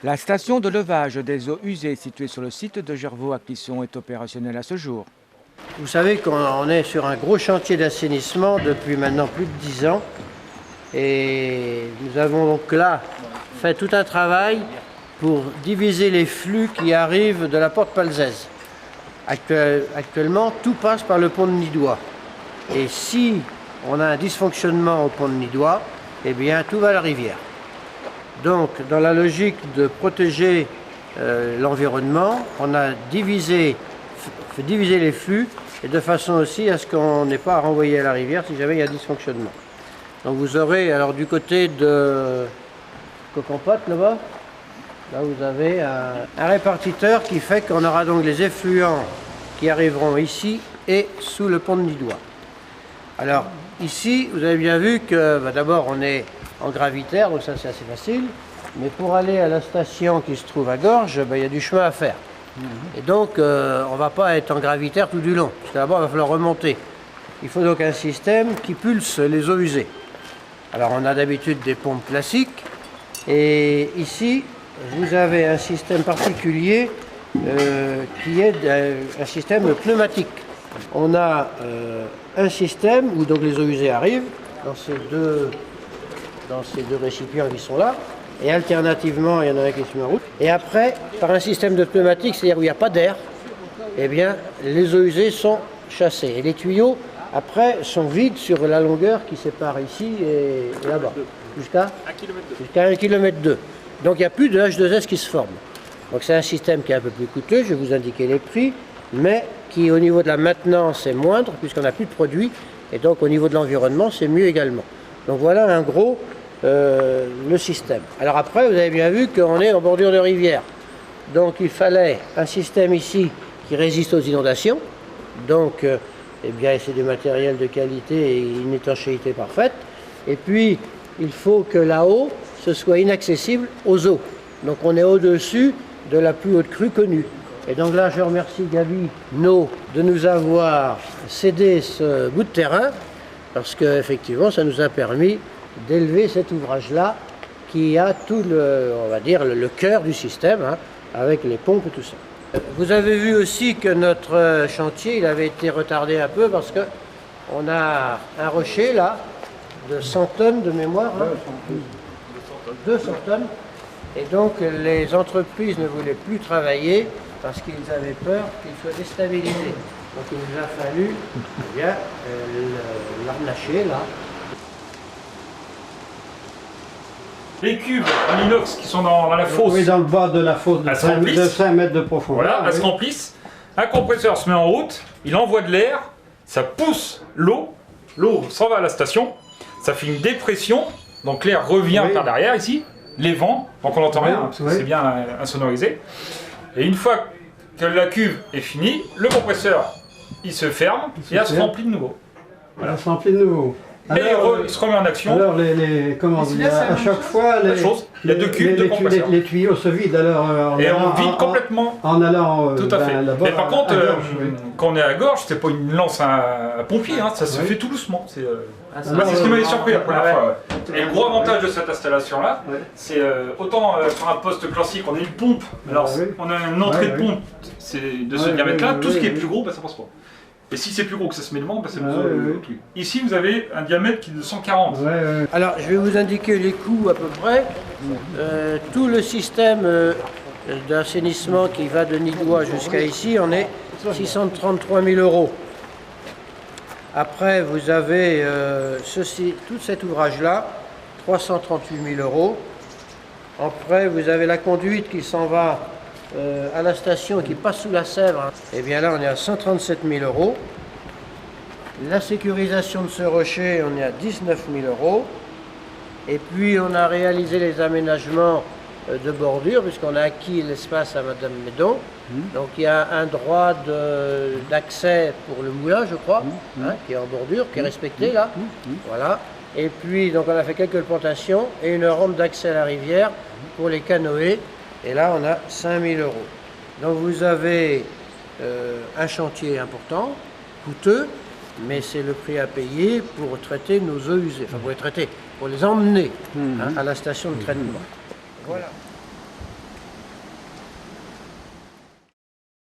La station de levage des eaux usées située sur le site de Gervaux à Clisson est opérationnelle à ce jour. Vous savez qu'on est sur un gros chantier d'assainissement depuis maintenant plus de 10 ans. Et nous avons donc là fait tout un travail pour diviser les flux qui arrivent de la porte Palzès. Actuellement, tout passe par le pont de Nidois. Et si on a un dysfonctionnement au pont de Nidois, eh bien tout va à la rivière. Donc, dans la logique de protéger l'environnement, on a divisé les flux et de façon aussi à ce qu'on n'ait pas à renvoyer à la rivière si jamais il y a dysfonctionnement. Donc vous aurez, alors du côté de Cocampote là-bas, là vous avez un répartiteur qui fait qu'on aura donc les effluents qui arriveront ici et sous le pont de Nidois. Alors ici, vous avez bien vu que d'abord on est en gravitaire, donc ça c'est assez facile, mais pour aller à la station qui se trouve à Gorges, il y a du chemin à faire. Et donc on ne va pas être en gravitaire tout du long, parce que d'abord il va falloir remonter. Il faut donc un système qui pulse les eaux usées. Alors on a d'habitude des pompes classiques, et ici vous avez un système particulier qui est un système pneumatique. On a un système où donc les eaux usées arrivent dans ces deux récipients qui sont là, et alternativement il y en a un qui se met en route. Et après, par un système de pneumatique, c'est-à-dire où il n'y a pas d'air, eh bien les eaux usées sont chassées. Et les tuyaux après sont vides sur la longueur qui sépare ici et là-bas, jusqu'à 1,2 km. Donc il n'y a plus de H2S qui se forme. Donc c'est un système qui est un peu plus coûteux, je vais vous indiquer les prix, mais qui au niveau de la maintenance est moindre puisqu'on n'a plus de produits, et donc au niveau de l'environnement c'est mieux également. Donc voilà en gros le système. Alors après vous avez bien vu qu'on est en bordure de rivière. Donc il fallait un système ici qui résiste aux inondations. Donc eh bien, c'est du matériel de qualité et une étanchéité parfaite. Et puis, il faut que là-haut, ce soit inaccessible aux eaux. Donc, on est au-dessus de la plus haute crue connue. Et donc là, je remercie Gabi No de nous avoir cédé ce bout de terrain, parce qu'effectivement, ça nous a permis d'élever cet ouvrage-là, qui a tout on va dire, le cœur du système, hein, avec les pompes et tout ça. Vous avez vu aussi que notre chantier il avait été retardé un peu parce qu'on a un rocher là de 100 tonnes de mémoire, hein, 200 tonnes, et donc les entreprises ne voulaient plus travailler parce qu'ils avaient peur qu'il soit déstabilisé. Donc il nous a fallu l'arnacher là. Les cubes en inox qui sont dans la fosse. Oui, dans le bas de la fosse de 5 mètres de profondeur. Voilà, elles se remplissent. Un compresseur se met en route, il envoie de l'air, ça pousse l'eau s'en va à la station, ça fait une dépression, donc l'air revient par derrière ici, les vents, donc on n'entend rien, parce que c'est bien insonorisé. Et une fois que la cuve est finie, le compresseur il se ferme et elle se remplit de nouveau. Voilà. Elle se remplit de nouveau. Alors, il se remet en action. Alors, comment dire, à chaque fois, il y a deux cubes de compresseur. Les tuyaux se vident. Alors, et on vide complètement. En allant tout à fait. Mais par contre, quand on est à Gorges, c'est pas une lance à pompier, hein, ça se fait tout doucement. C'est ce qui m'avait surpris la première fois. Ouais. Et le gros avantage de cette installation-là, c'est autant sur un poste classique, on a une pompe. Alors, on a une entrée de pompe de ce diamètre-là. Tout ce qui est plus gros, ça passe pas. Et si c'est plus gros que ça se met devant, ça nous Ici, vous avez un diamètre qui est de 140. Alors, je vais vous indiquer les coûts à peu près. Tout le système d'assainissement qui va de Nidois jusqu'à ici, on est 633 000 €. Après, vous avez tout cet ouvrage-là, 338 000 €. Après, vous avez la conduite qui s'en va à la station qui passe sous la Sèvre, et bien là on est à 137 000 €. La sécurisation de ce rocher, on est à 19 000 €. Et puis on a réalisé les aménagements de bordure, puisqu'on a acquis l'espace à Madame Médon. Donc il y a un droit d'accès pour le moulin, je crois, hein, qui est en bordure, qui est respecté là. Voilà. Et puis donc on a fait quelques plantations et une rampe d'accès à la rivière pour les canoës. Et là, on a 5 000 €. Donc vous avez un chantier important, coûteux, mais c'est le prix à payer pour traiter nos eaux usées. Enfin, pour les traiter, pour les emmener à la station de traitement. Voilà.